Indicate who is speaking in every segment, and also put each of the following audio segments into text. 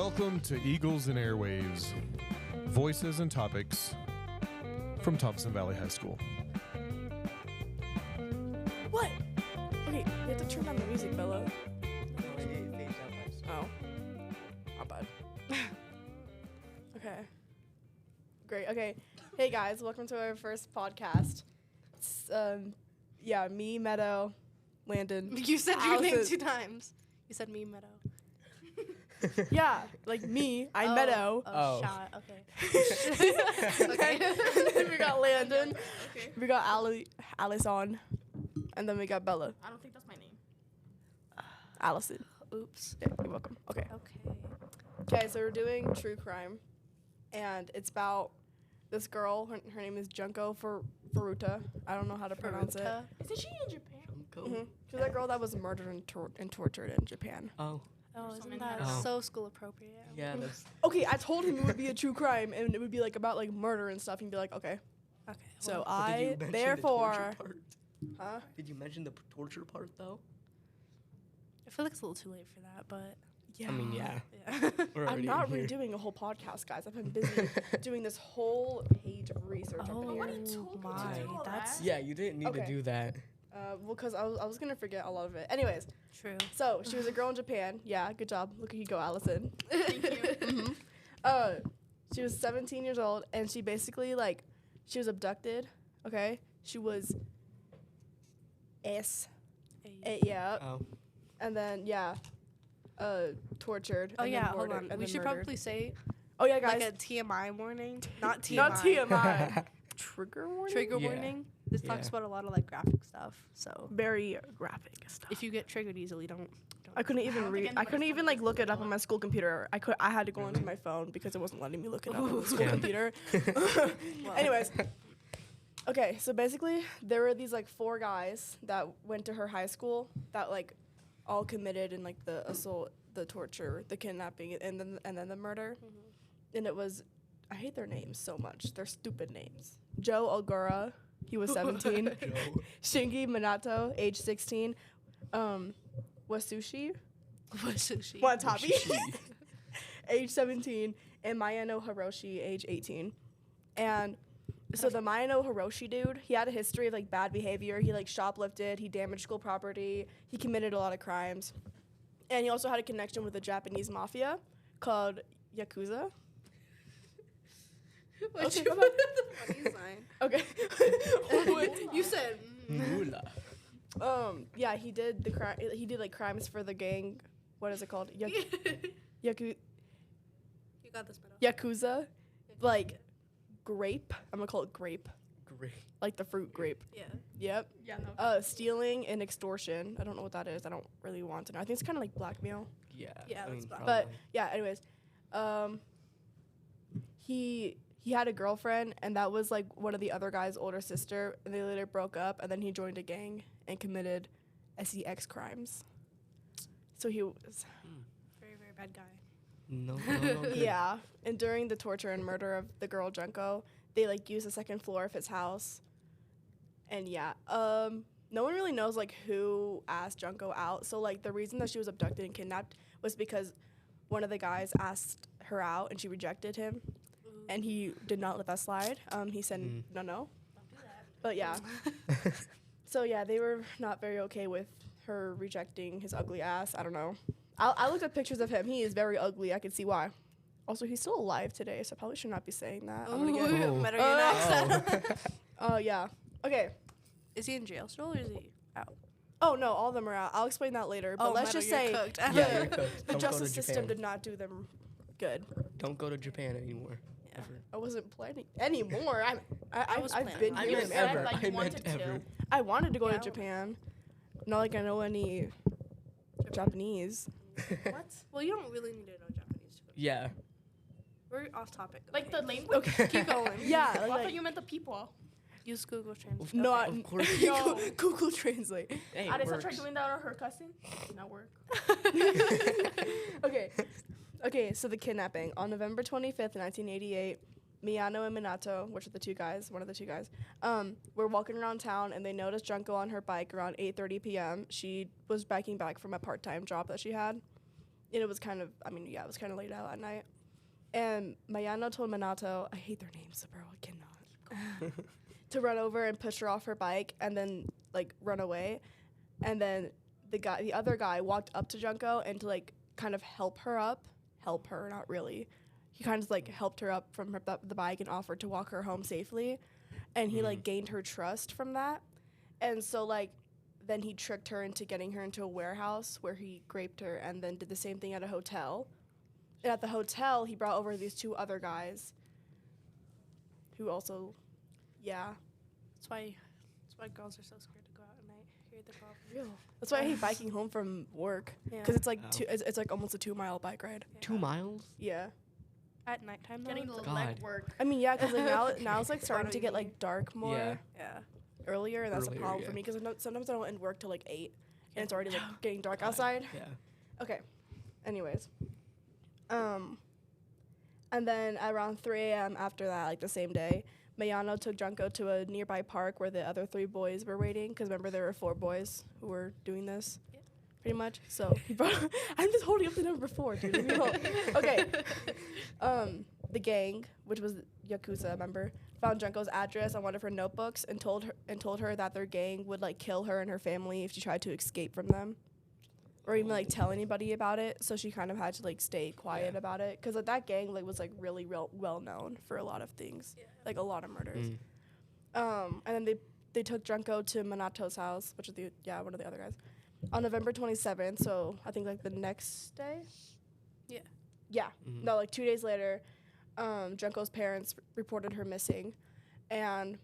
Speaker 1: Welcome to Eagles and Airwaves, voices and topics from Thompson Valley High School.
Speaker 2: What? Okay, you have to turn down the music, Bella. Oh. Not bad. Okay. Great, okay. Hey guys, welcome to our first podcast. It's, me, Meadow, Landon.
Speaker 3: You said your
Speaker 2: Allison.
Speaker 3: name 2 times. You said me, Meadow.
Speaker 2: Yeah, like me, I'm Meadow.
Speaker 3: Oh, shot. Okay.
Speaker 2: Okay. We got Landon.
Speaker 3: Okay.
Speaker 2: We got Allison. And then we got Bella.
Speaker 4: I don't think that's my name.
Speaker 2: Allison.
Speaker 3: Oops.
Speaker 2: Yeah, you're welcome. Okay.
Speaker 3: Okay.
Speaker 2: Okay, so we're doing true crime. And it's about this girl. Her name is Junko Furuta. I don't know how to pronounce it.
Speaker 4: Isn't she in Japan?
Speaker 2: Mm-hmm. She's that girl that was murdered and tortured in Japan.
Speaker 3: Oh,
Speaker 4: so
Speaker 3: isn't
Speaker 4: many
Speaker 3: that
Speaker 4: girls.
Speaker 3: so school appropriate?
Speaker 5: Yeah, that's
Speaker 2: Okay, I told him it would be a true crime and it would be like about like murder and stuff. He'd be like, okay.
Speaker 3: Okay.
Speaker 2: So
Speaker 5: But did you
Speaker 2: I
Speaker 5: mention the
Speaker 2: therefore,
Speaker 5: torture part?
Speaker 2: huh?
Speaker 5: Did you mention the torture part though?
Speaker 3: I feel like it's a little too late for that, but
Speaker 2: Yeah.
Speaker 5: I mean, yeah.
Speaker 3: yeah.
Speaker 5: We're
Speaker 2: I'm
Speaker 5: already
Speaker 2: not
Speaker 5: in here.
Speaker 2: redoing a whole podcast, guys. I've been busy doing this whole page of research up in
Speaker 3: Oh
Speaker 2: here.
Speaker 4: What told you to
Speaker 3: my,
Speaker 4: do all
Speaker 3: that's
Speaker 4: that?
Speaker 5: Yeah, you didn't need
Speaker 2: Okay.
Speaker 5: to do that.
Speaker 2: Well, because I was gonna forget a lot of it. Anyways,
Speaker 3: true.
Speaker 2: so she was a girl in Japan. Yeah, good job. Look at you go, Allison.
Speaker 4: Thank you.
Speaker 2: She was 17 years old, and she basically she was abducted. Okay, she was yeah,
Speaker 5: Oh,
Speaker 2: and then tortured.
Speaker 3: Oh
Speaker 2: and
Speaker 3: yeah,
Speaker 2: then
Speaker 3: hold
Speaker 2: murdered,
Speaker 3: on.
Speaker 2: and
Speaker 3: We
Speaker 2: then
Speaker 3: should
Speaker 2: murdered.
Speaker 3: probably say
Speaker 2: Oh yeah, guys.
Speaker 3: like a TMI warning, not TMI.
Speaker 2: Not TMI. Trigger warning.
Speaker 3: Trigger
Speaker 5: Yeah.
Speaker 3: warning. This talks
Speaker 5: Yeah.
Speaker 3: about a lot of like graphic stuff. So
Speaker 2: Very graphic stuff.
Speaker 3: if you get triggered easily, don't.
Speaker 2: I couldn't even
Speaker 4: don't
Speaker 2: read.
Speaker 4: think
Speaker 2: I couldn't
Speaker 4: anybody's
Speaker 2: even
Speaker 4: gonna
Speaker 2: look it up
Speaker 4: listen
Speaker 2: on
Speaker 4: to
Speaker 2: my school computer. I had to go into my phone because it wasn't letting me look it up on the school
Speaker 5: Yeah.
Speaker 2: computer.
Speaker 3: Well,
Speaker 2: Anyways, okay, so basically there were these 4 guys that went to her high school that all committed in the assault, the torture, the kidnapping, and then the murder. And it was, I hate their names so much. They're stupid names. Joe Ogura, he was 17.
Speaker 5: Joe.
Speaker 2: Shingi Minato, age 16. Wasushi
Speaker 3: sushi.
Speaker 2: Watabi, age 17, and Mayano Hiroshi, age 18. And so the Mayano Hiroshi dude, he had a history of bad behavior. He shoplifted, he damaged school property, he committed a lot of crimes. And he also had a connection with the Japanese mafia called Yakuza.
Speaker 3: What'd
Speaker 2: Okay,
Speaker 3: you
Speaker 2: come
Speaker 3: put the funny sign?
Speaker 2: Okay.
Speaker 3: You said.
Speaker 5: Mula.
Speaker 2: Yeah, he did the crime. He did crimes for the gang. What is it called?
Speaker 3: You got this, Meadow.
Speaker 2: Yakuza, grape. I'm gonna call it grape,
Speaker 5: Great.
Speaker 2: like the fruit grape.
Speaker 3: Yeah.
Speaker 2: Yep.
Speaker 4: Yeah, no.
Speaker 2: Stealing and extortion. I don't know what that is. I don't really want to know. I think it's kind of like blackmail.
Speaker 5: Yeah.
Speaker 3: Yeah,
Speaker 5: I
Speaker 3: that's
Speaker 5: mean,
Speaker 3: bad.
Speaker 2: But
Speaker 5: probably.
Speaker 2: yeah. Anyways, he had a girlfriend, and that was one of the other guy's older sister, and they later broke up, and then he joined a gang and committed sex crimes. So he was.
Speaker 3: Very, very bad guy.
Speaker 5: No, good.
Speaker 2: Yeah, and during the torture and murder of the girl Junko, they used the second floor of his house. And yeah, no one really knows who asked Junko out. So the reason that she was abducted and kidnapped was because one of the guys asked her out and she rejected him, and he did not let that slide. He said no.
Speaker 3: Don't do that.
Speaker 2: But yeah, so yeah, they were not very okay with her rejecting his ugly ass. I don't know. I looked at pictures of him. He is very ugly. I can see why. Also, he's still alive today, so I probably should not be saying that. I'm gonna get.
Speaker 5: Oh.
Speaker 3: Better get next.
Speaker 2: Yeah. Okay.
Speaker 3: Is he in jail still or is he out?
Speaker 2: Oh no, all of them are out. I'll explain that later. But let's
Speaker 3: Meadow,
Speaker 2: just
Speaker 3: you're
Speaker 2: say
Speaker 3: cooked.
Speaker 5: Yeah, you're cooked.
Speaker 2: the
Speaker 5: Don't go to
Speaker 2: justice system
Speaker 5: Japan.
Speaker 2: did not do them good.
Speaker 5: Don't go to Japan anymore.
Speaker 3: Yeah.
Speaker 5: Ever.
Speaker 2: I wasn't planning anymore. I've
Speaker 3: planning.
Speaker 2: been
Speaker 5: I
Speaker 2: here.
Speaker 5: meant
Speaker 2: man.
Speaker 5: ever.
Speaker 4: like you
Speaker 5: I meant
Speaker 4: wanted to.
Speaker 5: ever.
Speaker 2: I wanted to go
Speaker 3: Yeah.
Speaker 2: to Japan. Not like I know any Japanese.
Speaker 4: What?
Speaker 3: Well, you don't really need to know Japanese to go.
Speaker 5: Yeah.
Speaker 3: We're off topic.
Speaker 4: Like the
Speaker 3: okay.
Speaker 4: language?
Speaker 2: Okay.
Speaker 3: Keep going.
Speaker 2: Yeah.
Speaker 4: I
Speaker 2: Like,
Speaker 4: thought you meant the people.
Speaker 3: Use Google Translate.
Speaker 2: no,
Speaker 5: Of course.
Speaker 4: No.
Speaker 2: Google Translate.
Speaker 5: Hey, it
Speaker 4: Addis, I tried
Speaker 5: works.
Speaker 4: doing that on her cousin. Did not work.
Speaker 2: Okay, so the kidnapping. On November 25th, 1988, Miyano and Minato, which are the two guys, one of the two guys, were walking around town, and they noticed Junko on her bike around 8:30 p.m. She was biking back from a part-time job that she had. And it was kind of, I mean, yeah, it was kind of late out at night. And Mayano told Minato, I hate their names, bro, I cannot, to run over and push her off her bike and then, like, run away. And then the other guy walked up to Junko and to, like, kind of help her, not really. He kind of, like, helped her up from the bike and offered to walk her home safely. And he, like, gained her trust from that. And so, like, then he tricked her into getting her into a warehouse where he raped her and then did the same thing at a hotel. And at the hotel, he brought over these 2 other guys who also, yeah.
Speaker 3: That's why girls are so scared to go out at night. Hear the problem.
Speaker 2: That's why I hate biking home from work.
Speaker 3: Yeah.
Speaker 2: Because it's like
Speaker 5: Ow.
Speaker 2: it's like almost a 2-mile bike ride.
Speaker 5: 2 miles?
Speaker 2: Yeah.
Speaker 3: At nighttime, though.
Speaker 4: Getting
Speaker 3: it's
Speaker 4: the
Speaker 5: God.
Speaker 4: leg work.
Speaker 2: I mean, yeah, because like now it's like
Speaker 3: I
Speaker 2: starting
Speaker 3: know
Speaker 2: to
Speaker 3: what
Speaker 2: get
Speaker 3: you
Speaker 2: like dark more
Speaker 5: Yeah.
Speaker 2: earlier, and that's a
Speaker 5: Earlier,
Speaker 2: problem for
Speaker 5: yeah.
Speaker 2: me because sometimes I don't end work till like 8, and it's already like
Speaker 3: No.
Speaker 2: getting dark
Speaker 5: God.
Speaker 2: outside.
Speaker 5: Yeah.
Speaker 2: Okay. Anyways. And then around 3 a.m. after that, like the same day, Mayano took Junko to a nearby park where the other 3 boys were waiting. Because remember, there were 4 boys who were doing this, pretty much. So he brought. I'm just holding up the number 4, dude. Leave me alone. Okay. The gang, which was Yakuza, remember, found Junko's address on one of her notebooks and told her that their gang would like kill her and her family if she tried to escape from them, or even like tell anybody about it. So she kind of had to like stay quiet
Speaker 5: Yeah.
Speaker 2: about it because that gang like was like really well known for a lot of things, like a lot of murders. And then they took Junko to Minato's house, which is one of the other guys, on November 27th. So I think like the next day.
Speaker 3: Yeah.
Speaker 2: Yeah.
Speaker 5: Mhm.
Speaker 2: No, like 2 days later, Junko's parents reported her missing, and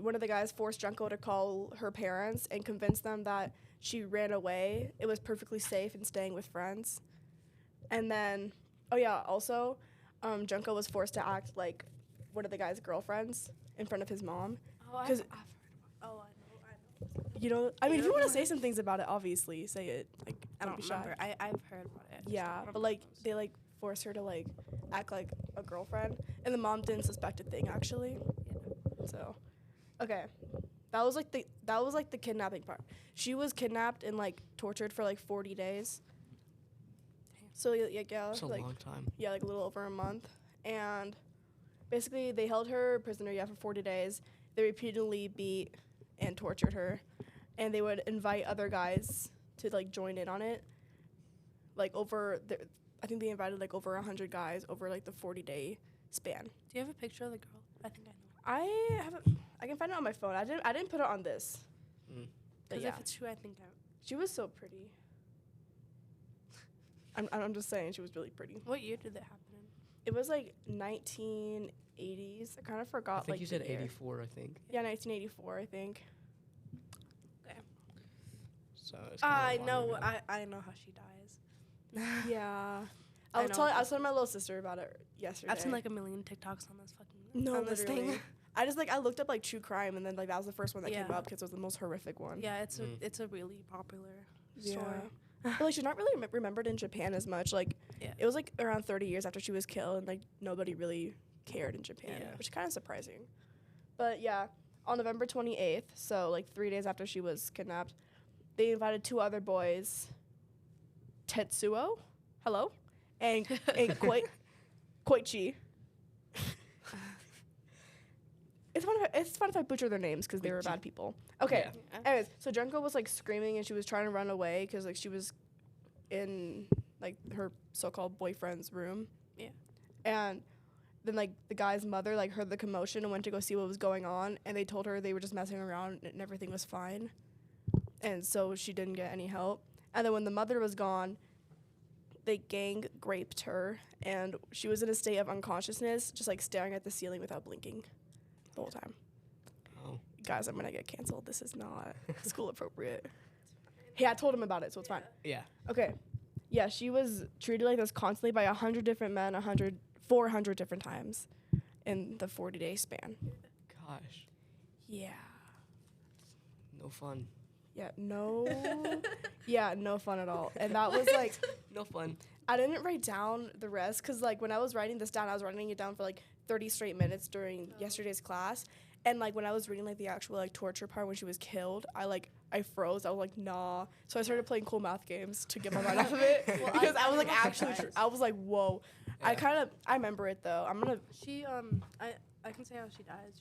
Speaker 2: one of the guys forced Junko to call her parents and convince them that she ran away. It was perfectly safe and staying with friends. And then, also, Junko was forced to act like one of the guy's girlfriends in front of his mom.
Speaker 3: Oh, I've
Speaker 2: 'Cause-
Speaker 3: heard about. Oh, I know.
Speaker 2: You know, I mean, if you
Speaker 3: Yeah.
Speaker 2: want to say some things about it, obviously say it. Like,
Speaker 3: I don't
Speaker 2: be shy.
Speaker 3: remember. I've heard about it. I just
Speaker 2: Yeah,
Speaker 3: don't
Speaker 2: but
Speaker 3: remember
Speaker 2: like
Speaker 3: what it was.
Speaker 2: they like forced her to like act like a girlfriend, and the mom didn't suspect a thing actually. So, okay, that was like the kidnapping part. She was kidnapped and like tortured for like 40 days. So yeah,
Speaker 5: That's a
Speaker 2: like
Speaker 5: long time.
Speaker 2: yeah, like a little over a month, and basically they held her prisoner for 40 days. They repeatedly beat and tortured her, and they would invite other guys to like join in on it. Like I think they invited like over 100 guys over like the 40-day span.
Speaker 3: Do you have a picture of the girl? I think I know.
Speaker 2: I can find it on my phone. I didn't put it on this.
Speaker 5: Mm.
Speaker 2: But
Speaker 3: Because
Speaker 2: yeah,
Speaker 3: if it's true, I think I.
Speaker 2: she was so pretty. I'm just saying she was really pretty.
Speaker 3: What year did that happen in?
Speaker 2: It was like 1980s. I kind of forgot.
Speaker 5: I think
Speaker 2: like
Speaker 5: you
Speaker 2: the
Speaker 5: said
Speaker 2: year.
Speaker 5: 84, I think.
Speaker 2: Yeah, 1984, I think.
Speaker 5: So it's kinda
Speaker 3: I
Speaker 5: long
Speaker 3: know.
Speaker 5: ago.
Speaker 3: I know how she dies.
Speaker 2: Yeah.
Speaker 3: I
Speaker 2: I was
Speaker 3: know.
Speaker 2: telling my little sister about it yesterday.
Speaker 3: I've seen like a million TikToks on this fucking.
Speaker 2: no,
Speaker 3: on this
Speaker 2: literally.
Speaker 3: thing.
Speaker 2: I looked up like true crime, and then like that was the first one that came
Speaker 3: Yeah.
Speaker 2: up because it was the most horrific one.
Speaker 3: Yeah, it's
Speaker 5: Mm.
Speaker 3: it's a really popular
Speaker 2: Yeah.
Speaker 3: story.
Speaker 2: But like she's not really remembered in Japan as much. Like
Speaker 3: Yeah.
Speaker 2: it was like around 30 years after she was killed, and like nobody really cared in Japan,
Speaker 5: Yeah.
Speaker 2: which is kind of surprising. But yeah, on November 28th, so like 3 days after she was kidnapped, they invited 2 other boys, Tetsuo, hello, and Koichi. It's fun if I butcher their names because they were
Speaker 5: Koichi.
Speaker 2: bad people. Okay.
Speaker 5: Yeah.
Speaker 2: Anyways, so Junko was like screaming and she was trying to run away because like she was in like her so-called boyfriend's room.
Speaker 3: Yeah.
Speaker 2: And then like the guy's mother like heard the commotion and went to go see what was going on, and they told her they were just messing around and everything was fine. And so she didn't get any help. And then when the mother was gone, the gang raped her, and she was in a state of unconsciousness, just like staring at the ceiling without blinking the whole time.
Speaker 5: Oh.
Speaker 2: Guys, I'm gonna get canceled. This is not school appropriate. Yeah, I told him about it, so it's fine.
Speaker 5: Yeah.
Speaker 2: Okay. Yeah, she was treated like this constantly by 100 different men, 400 different times in the 40-day span.
Speaker 5: Gosh.
Speaker 2: Yeah.
Speaker 5: No fun.
Speaker 2: Yeah, no. Yeah, no fun at all. And that was like,
Speaker 5: No fun.
Speaker 2: I didn't write down the rest because like when I was writing this down, I was writing it down for like 30 straight minutes during yesterday's class. And like when I was reading like the actual like torture part when she was killed, I froze. I was like, nah. So I started playing cool math games to get my mind off of it because I was like actually, I was like, whoa.
Speaker 5: Yeah.
Speaker 2: I remember it though.
Speaker 3: She I can say how she dies.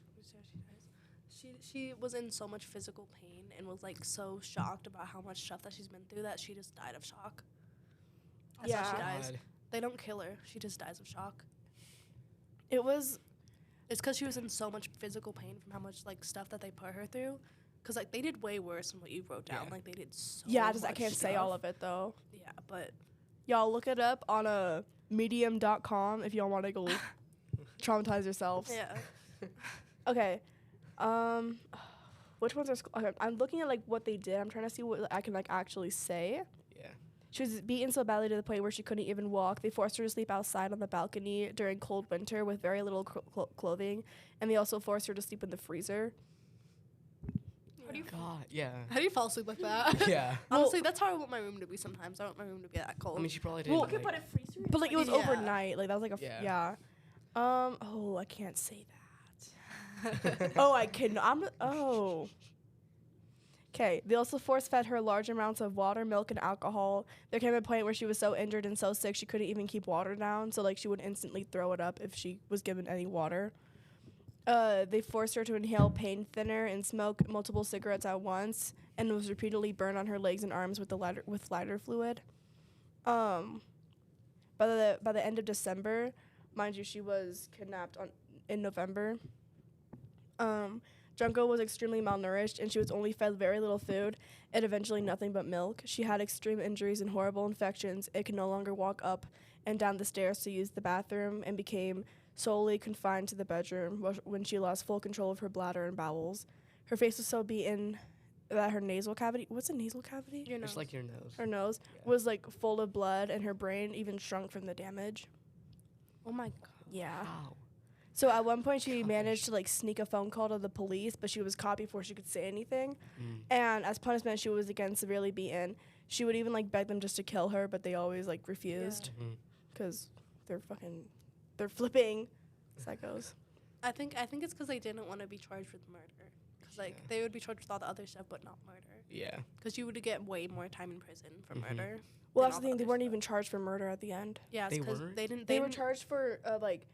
Speaker 3: She was in so much physical pain and was like so shocked about how much stuff that she's been through that she just died of shock. That's how she dies.
Speaker 5: God.
Speaker 3: They don't kill her. She just dies of shock.
Speaker 2: It was,
Speaker 3: It's because she was in so much physical pain from how much like stuff that they put her through. Because like they did way worse than what you wrote down.
Speaker 5: Yeah.
Speaker 3: Like they did so.
Speaker 2: I
Speaker 3: much
Speaker 2: can't say all of it though.
Speaker 3: Yeah, but
Speaker 2: Y'all look it up on medium.com if y'all want to go traumatize yourselves.
Speaker 3: yeah.
Speaker 2: Okay. Which ones are okay, I'm looking at like what they did. I'm trying to see what I can like actually say.
Speaker 5: Yeah.
Speaker 2: She was beaten so badly to the point where she couldn't even walk. They forced her to sleep outside on the balcony during cold winter with very little clothing, and they also forced her to sleep in the freezer.
Speaker 5: God. Yeah.
Speaker 3: How do you fall asleep like that?
Speaker 5: Yeah.
Speaker 3: Honestly, that's how I want my room to be sometimes. I want my room to be that cold.
Speaker 5: I mean, she probably did.
Speaker 2: Well,
Speaker 5: like,
Speaker 2: you
Speaker 4: Put a freezer.
Speaker 2: But like it was
Speaker 3: Yeah.
Speaker 2: overnight. Like that was like a
Speaker 5: Yeah.
Speaker 2: Oh, I can't say that. Oh, I can. Okay. They also force-fed her large amounts of water, milk, and alcohol. There came a point where she was so injured and so sick she couldn't even keep water down. So like she would instantly throw it up if she was given any water. They forced her to inhale pain thinner and smoke multiple cigarettes at once, and was repeatedly burned on her legs and arms with lighter fluid. By the end of December, mind you, she was kidnapped in November. Junko was extremely malnourished, and she was only fed very little food and eventually nothing but milk. She had extreme injuries and horrible infections. It could no longer walk up and down the stairs to use the bathroom and became solely confined to the bedroom when she lost full control of her bladder and bowels. Her face was so beaten that her nasal cavity, what's a nasal cavity?
Speaker 3: Your nose.
Speaker 5: Just like your nose.
Speaker 2: Her nose
Speaker 5: Yeah.
Speaker 2: was like full of blood, and her brain even shrunk from the damage.
Speaker 3: Oh my god.
Speaker 2: Yeah.
Speaker 5: Wow.
Speaker 2: So at one point she
Speaker 5: Gosh.
Speaker 2: managed to like sneak a phone call to the police, but she was caught before she could say anything.
Speaker 5: Mm.
Speaker 2: And as punishment, she was again severely beaten. She would even like beg them just to kill her, but they always like refused
Speaker 5: Mhm.
Speaker 2: because they're flipping psychos.
Speaker 3: I think it's because they didn't want to be charged with murder. Because like
Speaker 5: Yeah.
Speaker 3: they would be charged with all the other stuff, but not murder.
Speaker 5: Yeah.
Speaker 3: Because you would get way more time in prison for
Speaker 5: Mhm.
Speaker 3: murder.
Speaker 2: Well,
Speaker 3: than
Speaker 2: that's
Speaker 3: all
Speaker 2: the thing. They
Speaker 3: other
Speaker 2: weren't
Speaker 3: stuff.
Speaker 2: even charged for murder at the end.
Speaker 3: Yeah,
Speaker 5: They
Speaker 3: because
Speaker 5: weren't?
Speaker 3: they didn't.
Speaker 2: They were
Speaker 3: didn't-
Speaker 2: charged for like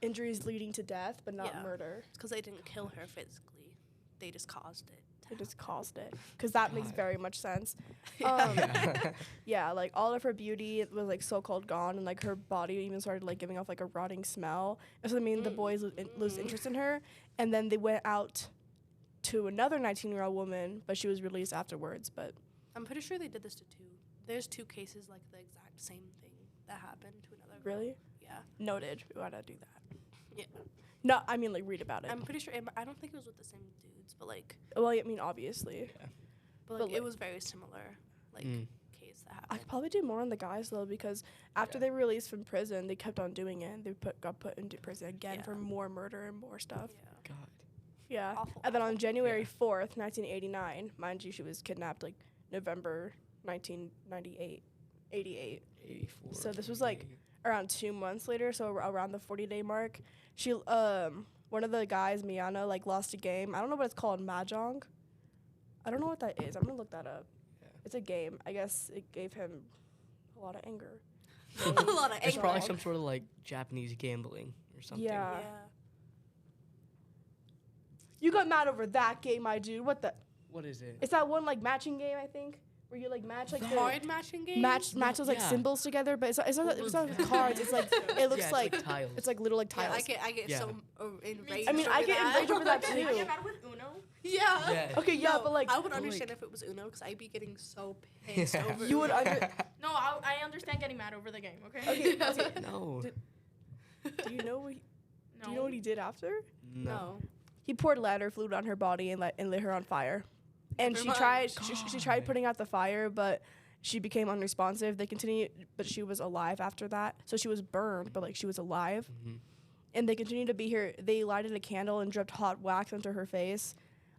Speaker 2: injuries leading to death, but not
Speaker 3: Yeah.
Speaker 2: murder.
Speaker 3: It's because they didn't kill her physically. They just caused it.
Speaker 2: They just caused it because that makes
Speaker 5: God.
Speaker 2: very much sense.
Speaker 3: Yeah.
Speaker 2: Yeah, like all of her beauty was like so called gone, and like her body even started like giving off like a rotting smell. And so I mean the boys lose interest in her, and then they went out to another 19-year-old woman, but she was released afterwards. But
Speaker 3: I'm pretty sure they did this to two. There's two cases like the exact same thing that happened to another girl.
Speaker 2: really
Speaker 3: Yeah.
Speaker 2: noted. We gotta do that.
Speaker 3: Yeah.
Speaker 2: No, I mean like read about it.
Speaker 3: I'm pretty sure. I don't think it was with the same dudes, but like,
Speaker 2: Well, I mean obviously.
Speaker 3: but
Speaker 2: But,
Speaker 3: it
Speaker 2: like-
Speaker 3: was very similar. Like
Speaker 5: Mm.
Speaker 3: case that
Speaker 2: I
Speaker 3: happened.
Speaker 2: could probably do more on the guys though, because after
Speaker 5: Yeah.
Speaker 2: they released from prison, they kept on doing it. They got put into prison again for
Speaker 3: Yeah.
Speaker 2: more murder and more stuff.
Speaker 3: Yeah.
Speaker 5: God.
Speaker 2: Yeah.
Speaker 3: Awful,
Speaker 2: And then on
Speaker 3: awful.
Speaker 2: January
Speaker 5: Yeah.
Speaker 2: 4th, 1989, mind you, she was kidnapped like November 1998, 88.
Speaker 5: 84.
Speaker 2: So this was, like, Around 2 months later, so around the 40-day mark, she one of the guys, Miyano, like lost a game. I don't know what it's called, mahjong. I don't know what that is. I'm gonna look that up.
Speaker 5: Yeah.
Speaker 2: It's a game. I guess it gave him a lot of anger.
Speaker 3: A lot of
Speaker 5: It's
Speaker 3: anger.
Speaker 5: probably some sort of like Japanese gambling or something.
Speaker 2: Yeah.
Speaker 3: Yeah.
Speaker 2: You got mad over that game, my dude. What the?
Speaker 5: What is it?
Speaker 2: It's that one like matching game, I think, where you like match like the
Speaker 3: Card matching game.
Speaker 2: match those like
Speaker 5: Yeah.
Speaker 2: symbols together, but it's not
Speaker 5: What
Speaker 2: it's
Speaker 5: was
Speaker 2: not with
Speaker 5: that?
Speaker 2: cards. It's like it looks
Speaker 5: Yeah,
Speaker 2: like
Speaker 5: tiles.
Speaker 2: it's like little like
Speaker 3: Yeah,
Speaker 2: tiles.
Speaker 3: I get
Speaker 5: Yeah.
Speaker 3: so enraged.
Speaker 2: I mean, I
Speaker 3: over
Speaker 2: get
Speaker 3: that.
Speaker 2: enraged over that
Speaker 4: I
Speaker 2: too.
Speaker 4: get mad with Uno.
Speaker 3: Yeah.
Speaker 5: Yeah.
Speaker 2: Okay, yeah,
Speaker 3: No,
Speaker 2: but like
Speaker 3: I would
Speaker 5: but,
Speaker 3: understand
Speaker 5: like-
Speaker 3: if it was Uno because I'd be getting so pissed
Speaker 5: Yeah.
Speaker 3: over.
Speaker 2: you would
Speaker 3: Uno.
Speaker 2: under.
Speaker 4: No, I understand getting mad over the game. Okay.
Speaker 2: Okay, okay.
Speaker 5: No.
Speaker 2: Did- Do you know what?
Speaker 4: No.
Speaker 2: Do you know what he did after?
Speaker 3: No.
Speaker 2: He poured ladder fluid on her body and lit her on fire. And
Speaker 3: Never
Speaker 2: she
Speaker 3: mind.
Speaker 2: tried she tried
Speaker 5: God.
Speaker 2: putting out the fire, but she became unresponsive. They continued, but she was alive after that. So she was burned, but like she was alive.
Speaker 5: Mhm.
Speaker 2: And they continued to be here. They lighted a candle and dripped hot wax into her face.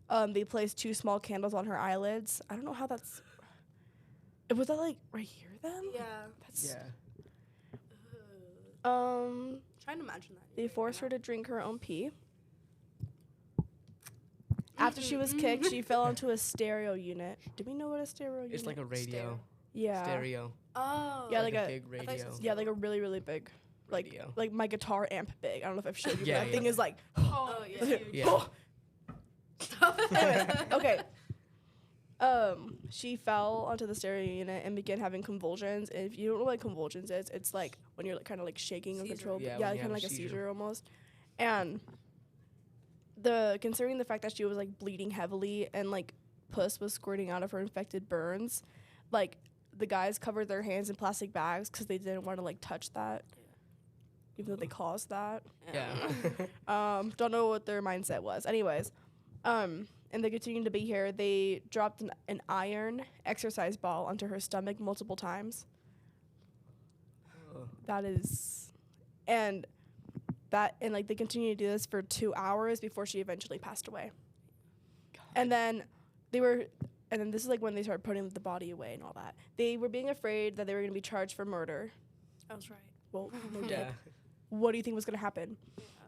Speaker 2: They placed 2 small candles on her eyelids. I don't know how that's. Was that like right here then?
Speaker 3: Yeah.
Speaker 2: That's,
Speaker 5: Yeah.
Speaker 3: Trying to imagine that.
Speaker 2: They forced her to drink her own pee. After she was kicked, she fell onto a stereo unit. Do we know what a stereo unit?
Speaker 5: It's like a radio.
Speaker 2: Yeah.
Speaker 5: Stereo.
Speaker 3: Oh.
Speaker 2: Yeah,
Speaker 5: like
Speaker 2: like
Speaker 5: a
Speaker 2: a-
Speaker 5: big
Speaker 3: I thought you
Speaker 5: radio.
Speaker 3: said
Speaker 2: Yeah, like a really, really big, like
Speaker 5: Radio.
Speaker 2: like my guitar amp big. I don't know if I've showed you.
Speaker 5: Yeah,
Speaker 2: but that
Speaker 5: yeah.
Speaker 2: thing is like.
Speaker 4: Oh,
Speaker 3: yeah.
Speaker 4: huge.
Speaker 5: Yeah.
Speaker 2: Anyways, okay. She fell onto the stereo unit and began having convulsions. And if you don't know what convulsions is, it's like when you're like kind of like shaking
Speaker 3: Seizure.
Speaker 2: uncontrollably.
Speaker 5: Yeah,
Speaker 2: Yeah,
Speaker 5: when you
Speaker 2: kind of
Speaker 5: have
Speaker 2: like
Speaker 5: a
Speaker 2: a
Speaker 5: seizure.
Speaker 2: seizure almost. And considering the fact that she was like bleeding heavily and like pus was squirting out of her infected burns, like the guys covered their hands in plastic bags because they didn't want to like touch that, even though they caused that.
Speaker 5: Yeah.
Speaker 2: Don't know what their mindset was. Anyways, and they continued to be here. They dropped an iron exercise ball onto her stomach multiple times. That is, and like they continued to do this for 2 hours before she eventually passed away. And then this is like when they started putting the body away and all that. They were being afraid that they were going to be charged for murder.
Speaker 3: I was right.
Speaker 2: Well, they did.
Speaker 5: Yeah.
Speaker 2: What do you think was going to happen?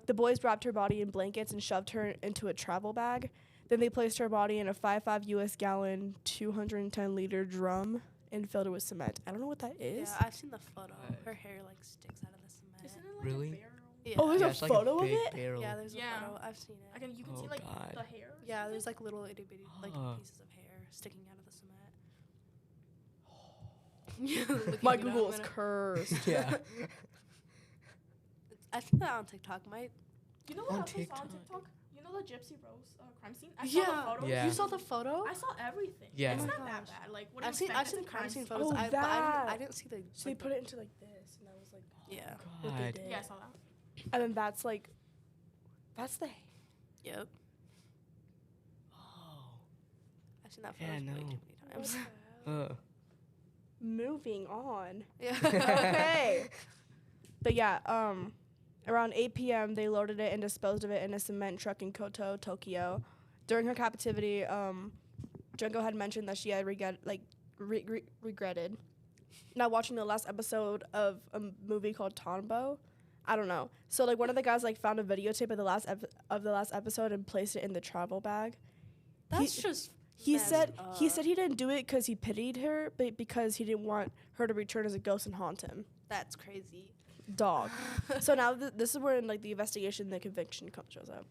Speaker 2: The boys wrapped her body in blankets and shoved her into a travel bag. Then they placed her body in a 5.5 U.S. gallon, 210-liter drum and filled it with cement. I don't know what that is.
Speaker 3: Yeah, I've seen the photo. Her hair like sticks out of the cement.
Speaker 4: Isn't it like
Speaker 5: Really?
Speaker 4: a barrel?
Speaker 3: Yeah.
Speaker 2: Oh, there's
Speaker 5: Yeah,
Speaker 2: a
Speaker 5: it's like
Speaker 2: photo of
Speaker 5: big
Speaker 2: it?
Speaker 5: barrel.
Speaker 3: Yeah, there's
Speaker 4: Yeah.
Speaker 3: a photo. I've seen it.
Speaker 4: You can
Speaker 5: Oh,
Speaker 4: see like
Speaker 5: God.
Speaker 4: the hair. or
Speaker 3: Yeah,
Speaker 4: something.
Speaker 3: there's like little itty bitty like
Speaker 5: Huh.
Speaker 3: pieces of hair sticking out of the cement. Looking
Speaker 2: My
Speaker 3: it up,
Speaker 2: Google is
Speaker 3: and
Speaker 2: cursed.
Speaker 5: Yeah.
Speaker 3: I've seen that on TikTok.
Speaker 4: You know
Speaker 5: On
Speaker 4: what else I saw on
Speaker 5: TikTok.
Speaker 4: TikTok? You know the Gypsy Rose crime scene? I saw
Speaker 3: Yeah.
Speaker 4: the photos.
Speaker 5: Yeah.
Speaker 3: You saw the photo?
Speaker 4: I saw everything.
Speaker 5: Yeah.
Speaker 4: It's
Speaker 3: Oh my
Speaker 4: not that
Speaker 3: gosh.
Speaker 4: bad. Like what
Speaker 3: I've
Speaker 4: do you
Speaker 3: seen
Speaker 4: expect?
Speaker 3: I've seen
Speaker 4: It's a
Speaker 3: crime scene
Speaker 4: scene.
Speaker 3: photos.
Speaker 2: Oh,
Speaker 3: but I didn't,
Speaker 2: that.
Speaker 3: I didn't see the.
Speaker 2: So they
Speaker 3: like,
Speaker 2: put it into like this, and I was like,
Speaker 3: Yeah.
Speaker 2: what they
Speaker 5: God.
Speaker 2: did.
Speaker 4: Yeah, I saw that.
Speaker 2: And then that's the
Speaker 3: Yep.
Speaker 5: Oh.
Speaker 3: I've seen that
Speaker 5: Yeah,
Speaker 3: photo way
Speaker 5: no.
Speaker 3: too many times.
Speaker 2: Moving on.
Speaker 3: Yeah.
Speaker 2: Okay. But yeah, around 8 p.m. they loaded it and disposed of it in a cement truck in Kyoto, Tokyo. During her captivity, Junko had mentioned that she had regretted not watching the last episode of a movie called Tombo. I don't know. So like one of the guys like found a videotape of the last episode and placed it in the travel bag.
Speaker 3: That's just.
Speaker 2: He
Speaker 3: messed
Speaker 2: said
Speaker 3: up.
Speaker 2: he didn't do it because he pitied her, but because he didn't want her to return as a ghost and haunt him.
Speaker 3: That's crazy.
Speaker 2: Dog. So now this is where like the investigation, the conviction shows up.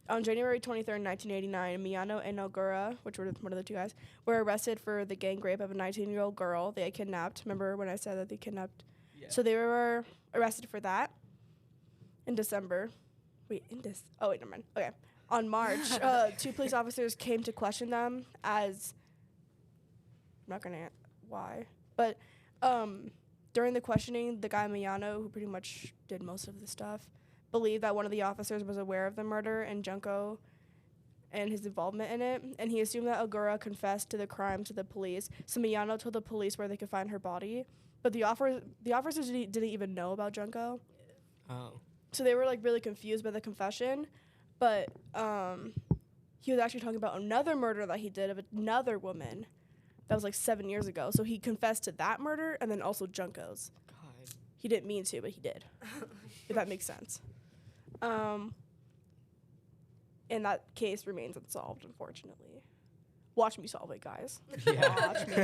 Speaker 2: On January 23rd, 1989, Miyano and Ogura, which were one of the two guys, were arrested for the gang rape of a 19-year-old girl they had kidnapped. Remember when I said that they kidnapped?
Speaker 5: Yeah.
Speaker 2: So they were arrested for that in December. Oh, wait, never mind. Okay. On March, 2 police officers came to question them as... I'm not going to... Why? But during the questioning, the guy Miyano, who pretty much did most of the stuff, believed that one of the officers was aware of the murder and Junko and his involvement in it, and he assumed that Ogura confessed to the crime to the police. So Miyano told the police where they could find her body, but the officers didn't even know about Junko.
Speaker 5: Oh.
Speaker 2: So they were like really confused by the confession, but he was actually talking about another murder that he did of another woman that was like 7 years ago. So he confessed to that murder and then also Junko's.
Speaker 5: God.
Speaker 2: He didn't mean to, but he did. If that makes sense. And that case remains unsolved, unfortunately. Watch me solve it, guys.
Speaker 5: Yeah.
Speaker 2: Watch me.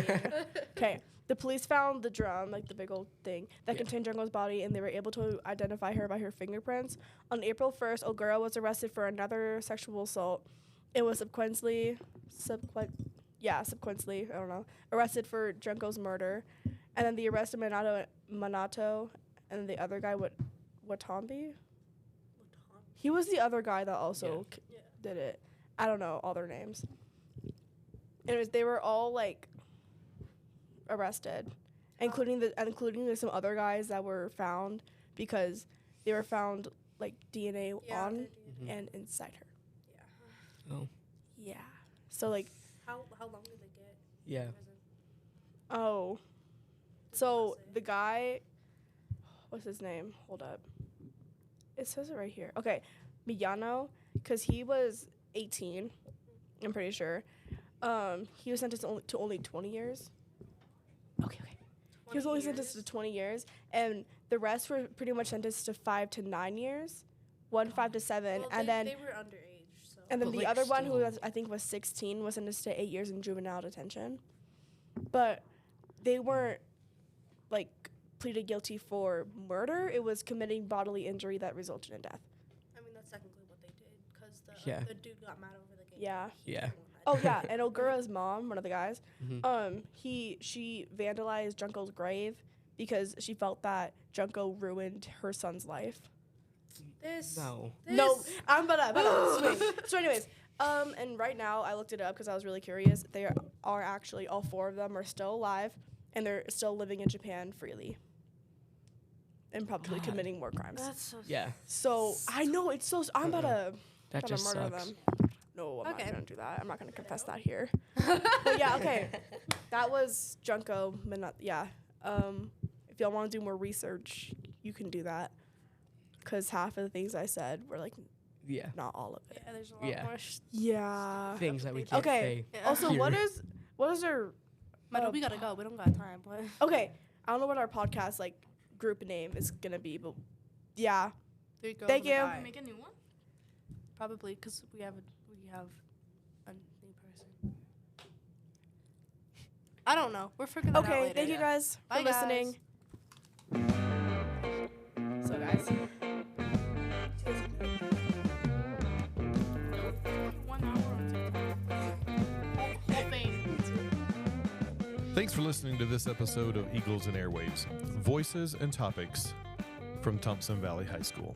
Speaker 2: Okay. The police found the drum, like the big old thing, that contained Junko's body, and they were able to identify her by her fingerprints. On April 1st, Ogura was arrested for another sexual assault. It was subsequently, I don't know, arrested for Junko's murder. And then the arrest of Minato and the other guy, Watambi? He was the other guy that also did it. I don't know all their names. Anyways, they were all like arrested, including some other guys that were found because they were found like DNA on and inside her.
Speaker 5: Oh.
Speaker 2: Yeah. So like
Speaker 3: How long did they get?
Speaker 5: Yeah.
Speaker 3: in prison?
Speaker 2: oh, so the guy, what's his name? Hold up. It says it right here. Okay, Miyano, because he was 18 I'm pretty sure. He was sentenced to only 20 years. Okay. He was only sentenced to 20 years, and the rest were pretty much sentenced to 5 to 9 years. 5 to 7,
Speaker 3: Well,
Speaker 2: and
Speaker 3: they
Speaker 2: then
Speaker 3: were underage, so.
Speaker 2: and then
Speaker 5: But,
Speaker 2: the
Speaker 5: like,
Speaker 2: other one who
Speaker 5: still.
Speaker 2: was, I think was 16 was sentenced to 8 years in juvenile detention. But they weren't like pleaded guilty for murder. It was committing bodily injury that resulted in death.
Speaker 3: I mean, that's technically what they did, because
Speaker 5: Yeah.
Speaker 3: the dude got mad over the game.
Speaker 2: Yeah.
Speaker 5: Yeah.
Speaker 2: Oh yeah, and Ogura's mom, one of the guys,
Speaker 5: Mhm.
Speaker 2: she vandalized Junko's grave because she felt that Junko ruined her son's life.
Speaker 5: No.
Speaker 2: No, I'm about to swing. So anyways, and right now I looked it up because I was really curious. They are actually, all 4 of them are still alive, and they're still living in Japan freely. And probably
Speaker 5: God.
Speaker 2: committing more crimes.
Speaker 3: That's so.
Speaker 5: Yeah.
Speaker 2: So I know it's so. I'm about to.
Speaker 5: That just
Speaker 2: murder
Speaker 5: sucks.
Speaker 2: them. No, I'm
Speaker 3: Okay.
Speaker 2: not gonna do that. I'm not gonna confess that here. But yeah, okay. That was Junko. Yeah. If y'all want to do more research, you can do that. Cause half of the things I said were like
Speaker 5: Yeah.
Speaker 2: not all of it.
Speaker 3: Yeah, there's a lot
Speaker 5: Yeah.
Speaker 3: more.
Speaker 2: Yeah.
Speaker 5: Things that we can't
Speaker 2: Okay.
Speaker 5: say.
Speaker 3: Yeah.
Speaker 2: Also,
Speaker 5: Here.
Speaker 2: what is their?
Speaker 3: We gotta go. We don't got time. But
Speaker 2: Okay, I don't know what our podcast like group name is gonna be, but yeah.
Speaker 3: Thank
Speaker 2: Thank you.
Speaker 4: Make a new one.
Speaker 3: Probably because we have a new person. I don't know. We're figuring that out
Speaker 2: Okay,
Speaker 3: later.
Speaker 2: thank you guys
Speaker 3: Bye,
Speaker 2: for
Speaker 3: guys.
Speaker 2: listening. So guys.
Speaker 4: 1 hour on TikTok. Whole thing.
Speaker 1: Thanks for listening to this episode of Eagles and Airwaves, Voices and Topics from Thompson Valley High School.